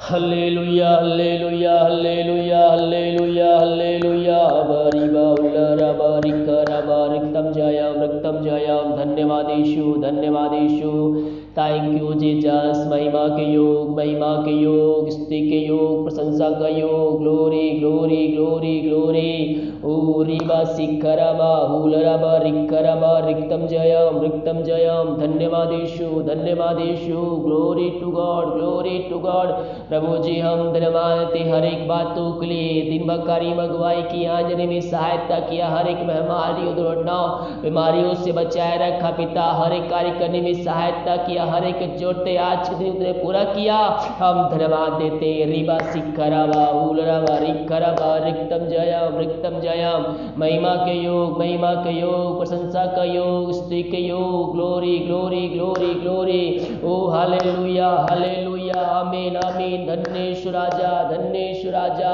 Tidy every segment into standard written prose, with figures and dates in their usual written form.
Hallelujah hallelujah hallelujah hallelujah hallelujah बरिबा उल्लरबा रिकरबा रिक्तम जयम धन्यवादेशु धन्यवादेशु। Thank you Jesus. महिमा के योग स्तुति के योग प्रशंसा का योग। Glory glory glory glory. ओ रिबा सिखरबा हुलरबा रिकरबा रिक्तम जयम धन्यवादेशु धन्यवादेशु। Glory to God glory to God. प्रभु जी हम धन्यवाद देते हर एक बातों के लिए। दिन भकारी मगवाई की आंजने में सहायता किया, हर एक महामारी दुर्घटनाओं बीमारियों से बचाए रखा पिता। हर एक कार्य करने में सहायता किया, हर एक जोड़ते आज के दिन तुमने पूरा किया। हम धन्यवाद देते। रिबा सिखरबा उलरबा रिकरबा रिक्तम जयम। महिमा के योग प्रशंसा का योग स्तुति के योग। Glory glory glory glory. ओ हालेलुया हालेलुया आमीन आमीन। धन्येशु राजा।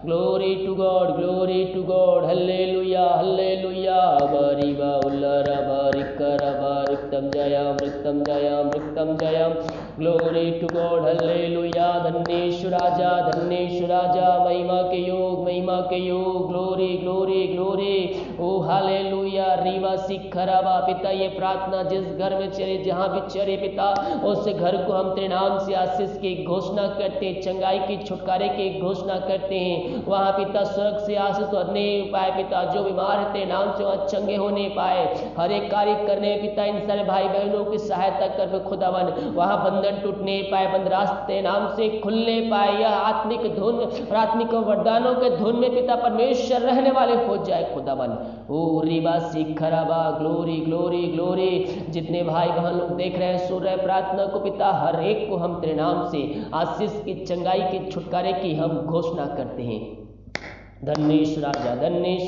Glory to God hallelujah hallelujah. बरिबा उल्लरबा रिकरबा रिक्तम जयम। Glory to God hallelujah. धन्येशु राजा। महिमा के योग ग्लोरी ग्लोरी ग्लोरी। ओ हालेलुया। रिबा सिखरबा पिता ये प्रार्थना जिस घर में चले जहाँ भी चले पिता उस घर को हम तेरे नाम से आशीष की घोषणा करते हैं, चंगाई की छुटकारे की घोषणा करते हैं। वहाँ पिता स्वर्ग से आशीष होने पाए पिता, जो बीमार है तेरे नाम से वहाँ चंगे होने पाए। हर एक कार्य करने पिता इन सारे भाई बहनों की सहायता कर खुदावन, वहाँ बंधन टूटने पाए, बंद रास्ते नाम से खुलने पाए। यह आत्मिक धुन और आत्मिक वरदानों के धुन में पिता परमेश्वर रहने वाले हो जाए खुदावन। ओ रिबा सिखरबा ग्लोरी ग्लोरी ग्लोरी। जितने भाई बहन लोग देख रहे हैं सुन रहे प्रार्थना को पिता, हर एक को हम तेरे नाम से आशीष की चंगाई के छुटकारे की हम घोषणा करते हैं। धन्येशु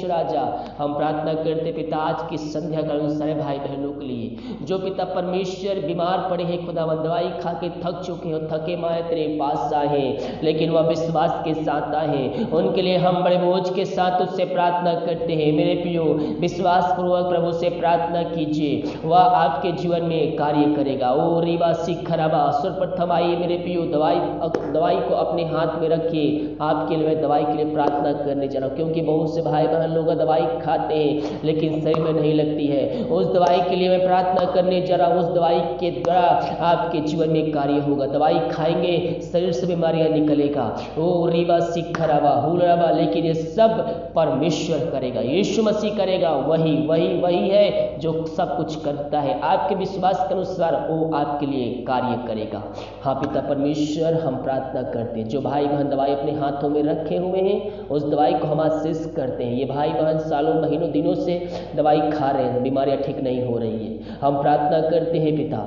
राजा। हम प्रार्थना करते पिता आज की संध्या का सारे भाई बहनों के लिए जो पिता परमेश्वर बीमार पड़े हैं खुदावन, दवाई खा के थक चुके हैं, थके माए तेरे पास आए लेकिन वह विश्वास के साथ आए, उनके लिए हम बड़े बोझ के साथ उससे प्रार्थना करते हैं। मेरे प्रियो विश्वास पूर्वक प्रभु से प्रार्थना कीजिए, वह आपके जीवन में कार्य करेगा। ओ रिबा सिखरबा। सर्वप्रथम आइए मेरे प्रियो दवाई को अपने हाथ में रखिए। आपके लिए मैं दवाई के लिए प्रार्थना कर जरा, क्योंकि बहुत से भाई बहन लोग दवाई खाते हैं लेकिन शरीर में नहीं लगती है। उस दवाई के लिए मैं प्रार्थना करने जरा, उस दवाई के द्वारा आपके जीवन में कार्य होगा। दवाई खाएंगे शरीर से बीमारियां निकलेगा। ओ रिबा सिखरबा हुलरबा, लेकिन ये सब परमेश्वर करेगा, यीशु मसीह करेगा। वही है जो सब कुछ करता है। आपके विश्वास के अनुसार वो आपके लिए कार्य करेगा। हाँ पिता परमेश्वर हम प्रार्थना करते हैं, जो भाई बहन दवाई अपने हाथों में रखे हुए हैं उस दवाई को हम आशीष करते हैं। ये भाई बहन सालों महीनों दिनों से दवाई खा रहे हैं, बीमारियां ठीक नहीं हो रही है। हम प्रार्थना करते हैं पिता,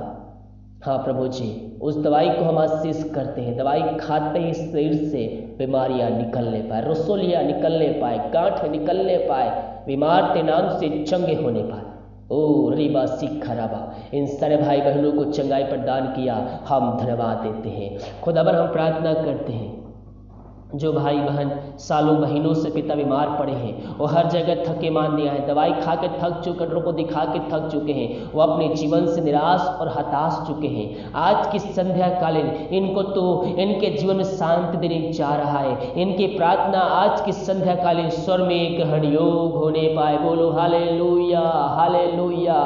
हाँ प्रभु जी उस दवाई को हम आशीष करते हैं। दवाई खाते ही शरीर से बीमारियां निकलने पाए, रसोलियां निकलने पाए, गांठ निकलने पाए, बीमार के नाम से चंगे होने पाए। ओ रिबा सिखरबा। इन सारे भाई बहनों को चंगाई प्रदान किया, हम धन्यवाद देते हैं खुदावन। हम प्रार्थना करते हैं जो भाई बहन सालों महीनों से पिता बीमार पड़े हैं, वो हर जगह थके मांदे आए, दवाई खा के थक चुके, डॉक्टरों को दिखा के थक चुके हैं, वो अपने जीवन से निराश और हताश चुके हैं। आज की संध्या कालीन इनको तो इनके जीवन में शांति देने जा रहा है। इनकी प्रार्थना आज की संध्या कालीन स्वर में ग्रहण योग होने पाए। बोलो हालेलुया हालेलुया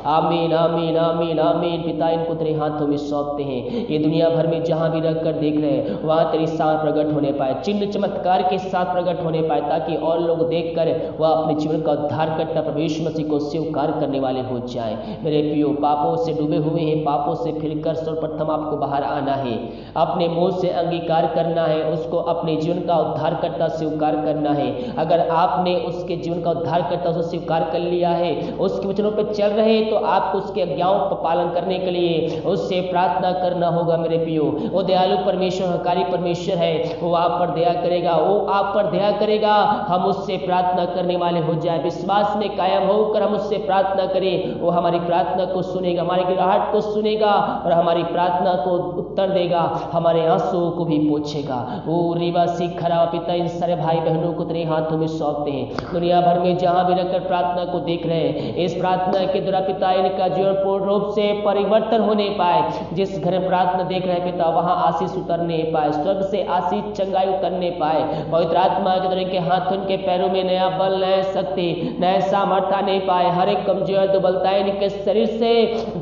आमीन आमीन आमीन आमीन। पिता इनको तेरे हाथों में सौंपते हैं। ये दुनिया भर में जहाँ भी रख कर देख रहे हैं वहाँ तेरी साथ प्रकट होने पाए, चिन्ह चमत्कार के साथ प्रकट होने पाए, ताकि और लोग देखकर वह अपने जीवन का उद्धार करता प्रभु यीशु मसीह को स्वीकार करने वाले हो जाए। मेरे प्रियो पापों से डूबे हुए हैं, पापों से फिरकर सर्वप्रथम आपको बाहर आना है, अपने मुंह से अंगीकार करना है, उसको अपने जीवन का उद्धार करता स्वीकार करना है। अगर आपने उसके जीवन का उद्धार करता उसे स्वीकार कर लिया है, उसके वचनों पर चल रहे हैं, तो आपको उसके आज्ञाओं का पालन करने के लिए उससे प्रार्थना करना होगा। मेरे प्रियो वो दयालु परमेश्वर हकारी परमेश्वर है, वो आप पर दया करेगा, वो आप पर दया करेगा। हम उससे प्रार्थना करने वाले हो जाए, विश्वास में कायम होकर हम उससे प्रार्थना करें, वो हमारी प्रार्थना को सुनेगा, हमारी गिड़ाहट को सुनेगा और हमारी प्रार्थना को उत्तर देगा, हमारे आंसुओं को भी पोंछेगा। ओ रीवा सीख खरा पिता, इन सारे भाई बहनों को तेरे हाथों में सौंपते हैं। दुनिया भर में जहां भी रहकर प्रार्थना को देख रहे हैं, इस प्रार्थना के द्वारा पिता इनका जीवन पूर्ण रूप से परिवर्तन होने पाए। जिस घर में प्रार्थना देख रहे हैं पिता, वहां आशीष उतरने पाए, स्वर्ग से आशीष चंगाई उतरने पाए। पवित्र आत्मा के द्वारा इनके हाथों इनके पैरों में नया बल, नया शक्ति, नया सामर्थ्य आने पाए। हर एक कमजोर दुर्बलता इनके शरीर से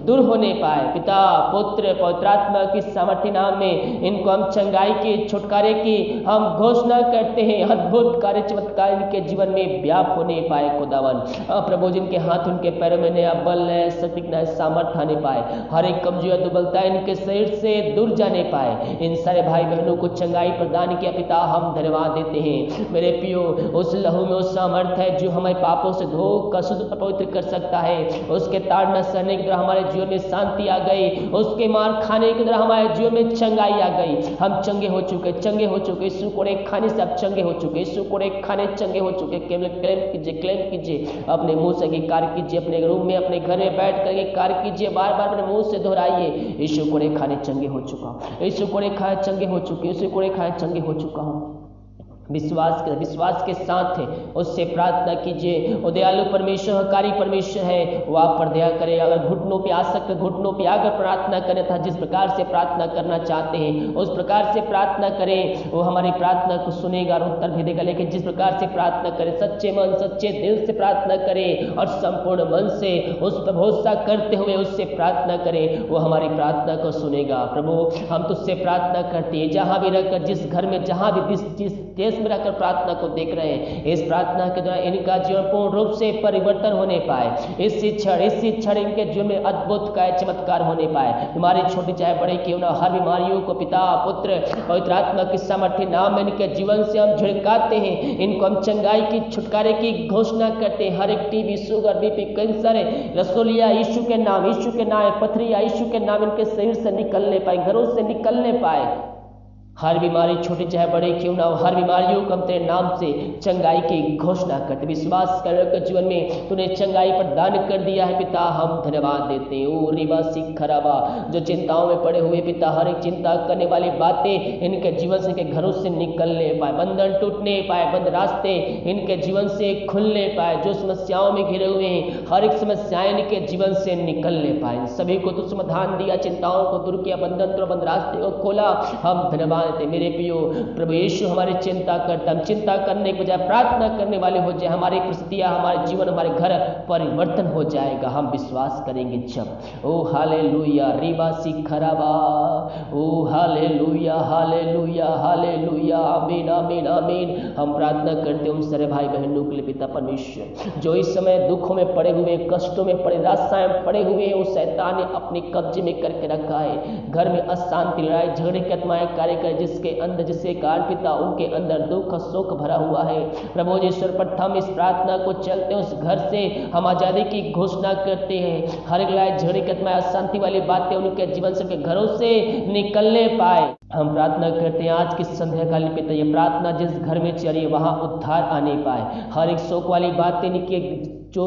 दूर होने पाए। पिता पुत्र पवित्र आत्मा की सामर्थ्य नाम में इनको हम चंगाई की, छुटकारे की हम घोषणा करते हैं। अद्भुत कार्य चमत्कार इनके जीवन में व्याप होने पाए। खुदावन प्रभु, जिनके हाथ उनके पैरों में नया बल, नया शक्ति, नया सामर्थ्य आने पाए, हर एक कमजोर दुर्बलता इनके शरीर से दूर जाने पाए। इन सारे भाई बहनों को चंगाई प्रदान किया पिता, हम धन्यवाद देते हैं। मेरे पियो, उस लहू में उस सामर्थ्य है जो हमें पापों से धो कर शुद्ध पवित्र कर सकता है। उसके ताड़ना सहने के द्वारा हमारे जीवन में शांति आ गई, उसके मार खाने के द्वारा हमारे जीवन में चंगाई आ गई। हम चंगे हो चुके, चंगे हो चुके। यीशु कोड़े खाने से आप चंगे हो चुके, यीशु कोड़े खाने चंगे हो चुके। केवल क्लेम कीजिए, क्लेम कीजिए, अपने मुंह से कार्य कीजिए, अपने रूम में अपने घर में बैठ करके कार्य कीजिए, बार बार अपने मुंह से दोहराइए, यीशु कोड़े खाने चंगे हो चुका, यीशु कोड़े खाए चंगे हो चुके, यीशु कोड़े खाए चंगे हो चुका हूँ। विश्वास के साथ है उससे प्रार्थना कीजिए। वो दयालु परमेश्वर, कारी परमेश्वर है, वो आप पर दया करे। अगर घुटनों पे आ सकते, घुटनों पे आकर प्रार्थना करें था, जिस प्रकार से प्रार्थना करना चाहते हैं उस प्रकार से प्रार्थना करें। वो हमारी प्रार्थना को सुनेगा और उत्तर भी देगा। लेकिन जिस प्रकार से प्रार्थना करें, सच्चे मन सच्चे दिल से प्रार्थना करें और संपूर्ण मन से उस पर भरोसा करते हुए उससे प्रार्थना करें, वो हमारी प्रार्थना को सुनेगा। प्रभु, हम तुझसे प्रार्थना करते हैं, जहां भी रहकर, जिस घर में, जहां भी जिस देश में रहकर प्रार्थना को देख रहे हैं, इस प्रार्थना के द्वारा इनका जीवन पूर्ण रूप से परिवर्तन होने पाए। इस क्षण इनके जीवन में अद्भुत का चमत्कार होने पाए। हमारी छोटी चाहे बड़े क्यों ना, हर बीमारियों को पिता पुत्र पवित्र आत्मा की सामर्थ्य नाम में इनके जीवन से हम झिड़काते हैं। इनको हम चंगाई की, छुटकारे की घोषणा करते हैं। हर एक टीबी, शुगर, बीपी, कैंसर, रसोलिया यीशु के नाम, पथरिया यीशु के नाम इनके शरीर से निकलने पाए, घरों से निकलने पाए। हर बीमारी छोटी चाहे बड़े क्यों ना हो, हर बीमारियों को हम तेरे नाम से चंगाई की घोषणा करते। विश्वास कर जीवन में तूने चंगाई प्रदान कर दिया है पिता, हम धन्यवाद देते हैं। ओ रिवा सिख खराबा, जो चिंताओं में पड़े हुए पिता, हर एक चिंता करने वाली बातें इनके जीवन से, इनके घरों से निकलने पाए, बंधन टूटने पाए, बंद रास्ते इनके जीवन से खुलने पाए। जो समस्याओं में घिरे हुए हैं, हर एक समस्याएं इनके जीवन से निकलने पाए। सभी को तू समाधान दिया, चिंताओं को दूर किया, बंधन तो बंद रास्ते को खोला, हम धन्यवाद। मेरे पियो प्रभु यीशु, हमारी चिंता करता, हम चिंता करने के बजाय प्रार्थना करने वाले हो जाए। हमारी परिस्थितियां, हमारे जीवन, हमारे घर परिवर्तन हो जाएगा, हम विश्वास करेंगे जब। ओ हालेलुया रीबा सिखराबा, ओ हालेलुया हालेलुया हालेलुया, आमीन आमीन आमीन। हम प्रार्थना करते उन सारे भाई बहनों के लिए पिता परमेश्वर, जो इस समय दुखों में पड़े हुए, कष्टों में पड़े, रास्ताएं पड़े हुए, उस शैतान ने अपने कब्जे में करके रखा है। घर में अशांति, लड़ाई झगड़े की आत्माएं कार्य कर, जिसके अंदर, जिसके कारण पिता उनके अंदर दुख शोक भरा हुआ है। प्रभु ईश्वर प्रथम इस प्रार्थना को चलते उस घर से हम आजादी की घोषणा करते हैं। हर एक लड़ाई झगड़े की आत्माएं, अशांति वाली बातें उनके जीवन से, उनके घरों से निकलने पाए। हम प्रार्थना करते हैं आज की संध्या कालीन पिता, ये प्रार्थना जिस घर में चली वहां उद्धार आने पाए। हर एक शोक वाली बातें इनके जो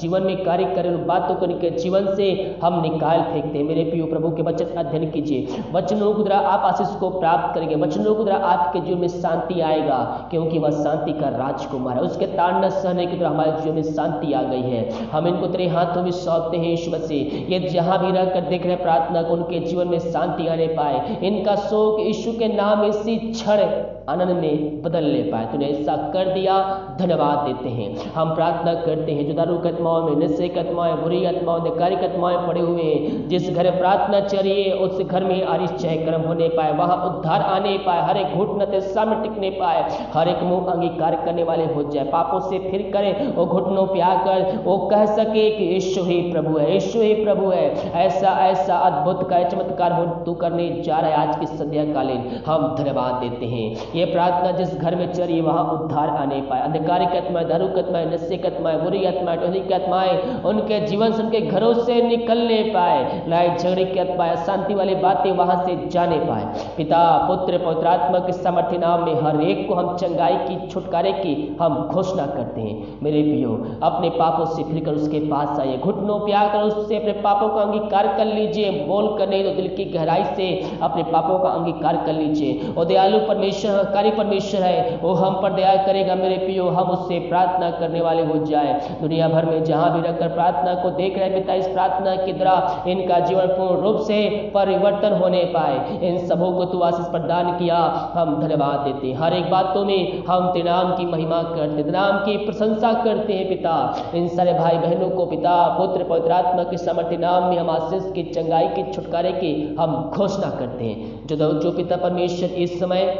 जीवन में कार्य करें, उन बातों को इनके जीवन से हम निकाल फेंकते हैं। मेरे प्रिय प्रभु के वचन अध्ययन कीजिए, वचनों के द्वारा आप आशीष को प्राप्त करेंगे, वचनों के द्वारा आपके जीवन में शांति आएगा, क्योंकि वह शांति का राजकुमार है। उसके ताड़ना सहने के द्वारा हमारे जीवन में शांति आ गई है। हम इनको तेरे हाथों में सौंपते हैं यीशु मसीह। ये जहां भी रहकर देख रहे प्रार्थना को, उनके जीवन में शांति आने पाए, इनका शोक यीशु के नाम इसी क्षण आनंद में बदलने पाए। तूने ऐसा कर दिया, धन्यवाद देते हैं। हम प्रार्थना करते हैं जो दारू की आत्माओं में, नशे की आत्माएं, बुरी आत्माओं, धिक्कारी की आत्माएं पड़े हुए हैं, जिस घर प्रार्थना चलिए उस घर में अरिश्चय कर्म होने पाए, वहां उद्धार आने पाए, हर एक घुटने के सामने टिकने पाए, हर एक मुंह अंगीकार करने वाले हो जाए, पापों से फिर करे वो घुटनों पे आकर वो कह सके कि यीशु ही प्रभु है, यीशु ही प्रभु है। ऐसा ऐसा अद्भुत का चमत्कार हो तू करने जा रहा है आज की संध्या कालीन, हम धन्यवाद देते हैं। ये प्रार्थना जिस घर में चली वहां उद्धार आने पाए, अंधकार की आत्माएं, दारू की आत्माएं, नशे की आत्माएं, बुरी की आत्माएं, टोहली की आत्माएं उनके जीवन से, उनके घरों से निकलने पाए। लड़ाई झगड़े की आत्माएं, अशांति वाली बातें वहां से जाने पाए। पिता, पुत्र, पवित्र आत्मा के सामर्थ्य नाम में हर एक को हम चंगाई की, छुटकारे की हम घोषणा करते हैं। मेरे प्रियो, अपने पापों से फिरकर उसके पास आइए, घुटनों पे आकर उससे अपने पापों का अंगीकार कर लीजिए। बोल कर नहीं तो दिल की गहराई से अपने पापों का अंगीकार कर लीजिए। वो दयालु परमेश्वर, कारी परमेश्वर है, वो हम पर दया करेगा। मेरे प्रियो, हम उससे प्रार्थना करने वाले हो जाए। दुनिया भर में जहां भी रखकर प्रार्थना को देख रहे पिता, इस प्रार्थना के द्वारा इनका जीवन पूर्ण रूप से परिवर्तन होने पाए। इन सबों को तू आशीष प्रदान किया, हम धन्यवाद देते हैं। हर एक बातों में हम तेरे नाम की महिमा करते, तेरे नाम की प्रशंसा करते हैं पिता। इन सारे भाई बहनों को पिता, पुत्र, पवित्र आत्मा के सामर्थ्य नाम में हम आशीष की, चंगाई की, छुटकारे की हम घोषणा करते हैं। जो पिता परमेश्वर इस समय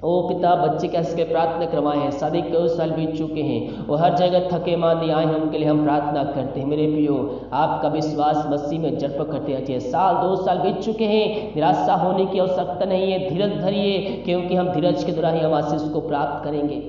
ओ पिता बच्चे कैसे प्रार्थना करवाए हैं, शादी के 2 साल बीत चुके हैं, वो हर जगह थके मांदे आए हैं, उनके लिए हम प्रार्थना करते हैं। मेरे प्रियो, आपका विश्वास मसीह में जड़ करते रहिए। 2 साल बीत चुके हैं, निराशा होने की आवश्यकता नहीं है, धीरज धरिए, क्योंकि हम धीरज के द्वारा ही हम आशीष को प्राप्त करेंगे।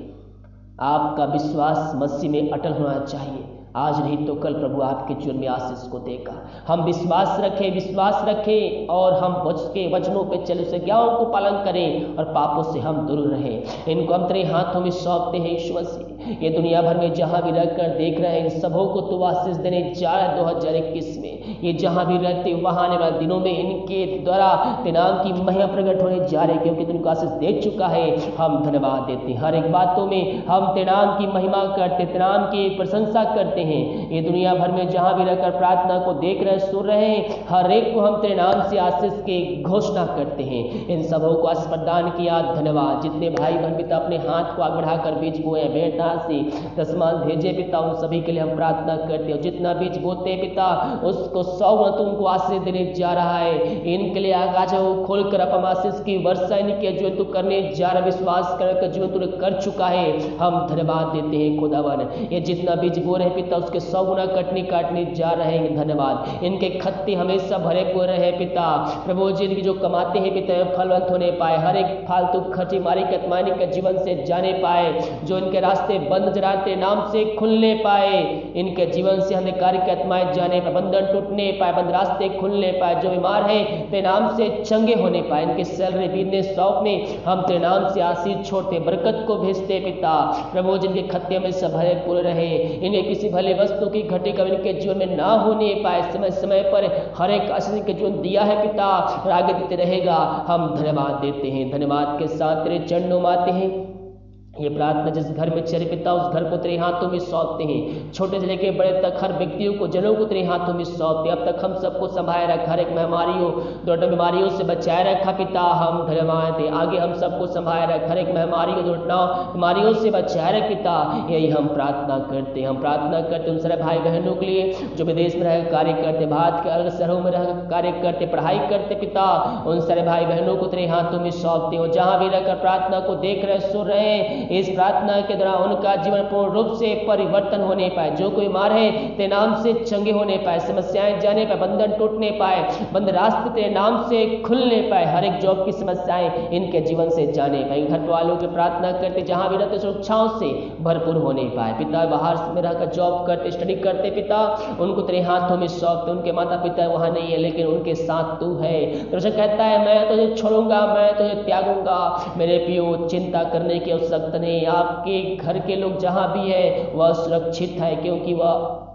आपका विश्वास मसीह में अटल होना चाहिए। आज नहीं तो कल प्रभु आपके जीवन में आशीष को देगा। हम विश्वास रखें और हम के वचनों पे चले, उसे आज्ञाओं को पालन करें और पापों से हम दूर रहें। इनको हम तेरे हाथों में सौंपते हैं यीशु मसीह। ये दुनिया भर में जहां भी रहकर देख रहे हैं, इन सबों को तू आशीष देने जा रहा है 2021 में। ये जहां भी रहते वहां आने वाले दिनों में इनके द्वारा तेरे नाम की महिमा प्रकट होने जा रही है, क्योंकि तू इनको आशीष दे चुका है। हम धन्यवाद देते हैं। हर एक बातों में हम तेरे नाम की महिमा करते, तेरे नाम की प्रशंसा करते हैं। ये दुनिया भर में जहां भी रहकर प्रार्थना को देख रहे, सुन रहे हैं, हर एक को हम तेरे नाम से आशीष की घोषणा करते हैं। इन सबों को आशीष प्रदान किया, धन्यवाद। जितने भाई बहन पिता अपने हाथ को आगे बढ़ाकर बीज बोए, बेटा से दसमान भेजे पिता, उन सभी के लिए हम प्रार्थना करते हैं। जितना बीज बोते हैं पिता, उसको 100 गुना तुमको आशीष देने जा रहा है। इनके लिए आकाश खोलकर अपन आशीष की वर्षा इनके जो तू करने जा रहा, विश्वास कर जीवन तूने कर चुका है। हम धन्यवाद देते हैं खुदावन। ये जितना बीज बो रहे पिता, उसके 100 गुना काटने जा रहे हैं। धन्यवाद। इनके खत्ते हमेशा भरे पूरे रहे पिता। प्रभु जिंदगी जो कमाते हैं पिता, फलवंत होने पाए, हर एक फालतू खर्ची मारी के आत्मानी के जीवन से जाने पाए। जो इनके रास्ते बंद जराते नाम से खुलने पाए, इनके जीवन से अंधकार की आत्माएं जाने पाए, बंधन टूटने पाए, बंद रास्ते खुलने पाए। जो बीमार है तेरे नाम से चंगे होने पाए। इनके सैलरी बिजनेस शॉप में हम तेरे नाम से आशीष छोड़ते, बरकत को भेजते पिता। प्रभु जिनके खत्ते में सब भरे पूरे रहे, इन्हें किसी भले वस्तु की घटी कभी इनके जीवन में ना होने पाए। समय समय पर हर एक आशीष के जीवन दिया है पिता, और आगे देते रहेगा। हम धन्यवाद देते हैं। धन्यवाद के साथ तेरे चरणों में आते हैं। ये प्रार्थना जिस घर में चले पिता, उस घर को तेरे हाथों में सौंपते हैं। छोटे से लेकर बड़े तक हर व्यक्तियों को, जनों को तेरे हाथों में सौंपते। अब तक हम सबको संभाले रखा, हर एक बीमारियों, दुर्घटना बीमारियों से बचाए रखा पिता। हम धन्यवाद दें। आगे हम सबको संभाले रखा, हर एक बीमारियों, दुर्घटनाओं, बीमारियों से बचाए रख पिता। यही हम प्रार्थना करते हैं। हम प्रार्थना करते उन सारे भाई बहनों के लिए जो विदेश में रह कार्य करते, भारत के अलग शहरों में रह कार्य करते, पढ़ाई करते पिता। उन सारे भाई बहनों को तेरे हाथों में सौंपते हो, जहां भी रहकर प्रार्थना को देख रहे, सुन रहे हैं। इस प्रार्थना के दौरान उनका जीवन पूर्ण रूप से परिवर्तन होने पाए। जो कोई बीमार है तेरे नाम से चंगे होने पाए, समस्याएं जाने पाए, बंधन टूटने पाए, बंद रास्ते तेरे नाम से खुलने पाए। हर एक जॉब की समस्याएं इनके जीवन से जाने पाए। घर वालों की प्रार्थना करते, जहां भी रहते सुरक्षाओं से भरपूर होने पाए पिता। बाहर में रहकर जॉब करते, स्टडी करते पिता, उनको तेरे हाथों में सौंपते। उनके माता पिता वहां नहीं है, लेकिन उनके साथ तू है। तो कहता है मैं तुझे छोड़ूंगा, मैं तुझे त्यागूंगा। मेरे पियो, चिंता करने की आवश्यकता नहीं। आपके घर के लोग जहां भी है वह सुरक्षित है, क्योंकि वह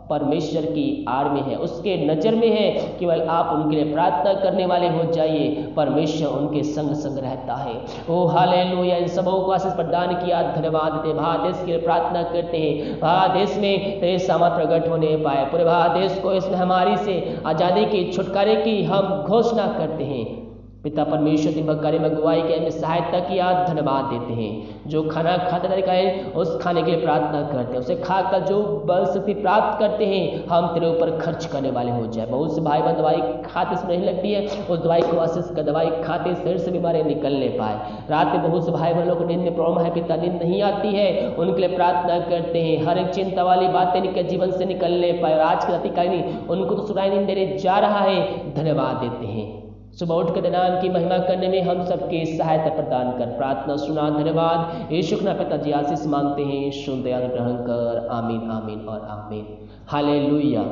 परमेश्वर की आड़ में है, उसके नजर में है। केवल आप उनके लिए प्रार्थना करने वाले हो जाइए, परमेश्वर उनके संग संग रहता है। ओ हालेलुया। इन सबों को आशीष प्रदान किया, धन्यवाद देते। भारत देश के लिए प्रार्थना करते हैं, भारत देश में तेरे सामर्थ प्रकट होने पाए। पूरे भारत देश को इस महामारी से आजादी की, छुटकारे की हम घोषणा करते हैं पिता। परमेश्वर की कार्य में अगुवाई के सहायता किया, धन्यवाद देते हैं। जो खाना खाता तरीका है उस खाने के लिए प्रार्थना करते हैं, उसे खाकर जो बल शक्ति प्राप्त करते हैं, हम तेरे ऊपर खर्च करने वाले हो जाए। बहुत से भाई बहन दवाई खाते से नहीं लगती है, उस दवाई को आशीष का दवाई खाते शरीर से बीमारी निकलने पाए। रात में बहुत से भाई बहनों को नींद में प्रॉब्लम है पिता, नींद नहीं आती है, उनके लिए प्रार्थना करते हैं। हर एक चिंता वाली बातें इनके जीवन से निकलने पाए। आज की रात का उनको तो सुनाई नींद देने जा रहा है, धन्यवाद देते हैं। सुबह उठ कर नाम की महिमा करने में हम सबके सहायता प्रदान कर। प्रार्थना सुना, धन्यवाद यीशु के नाम पिताजी आशीष मांगते हैं, सुन दयालु ग्रहण कर। आमीन आमीन और आमीन। हालेलुया।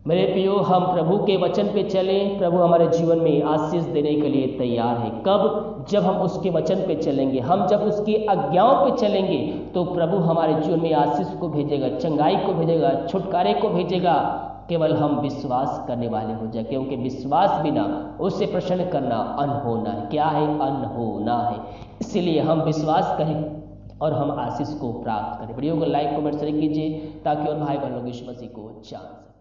मेरे प्रियो, हम प्रभु के वचन पे चलें। प्रभु हमारे जीवन में आशीष देने के लिए तैयार है। कब? जब हम उसके वचन पे चलेंगे। हम जब उसकी आज्ञाओं पे चलेंगे तो प्रभु हमारे जीवन में आशीष को भेजेगा, चंगाई को भेजेगा, छुटकारे को भेजेगा। केवल हम विश्वास करने वाले हो जाए, क्योंकि विश्वास बिना उससे प्रसन्न करना अनहोना है। क्या है? अनहोना है। इसलिए हम विश्वास करें और हम आशीष को प्राप्त करें। वीडियो को लाइक कमेंट शेयर कीजिए ताकि और भाई बहन लोग यीशु मसीह को जान सकें।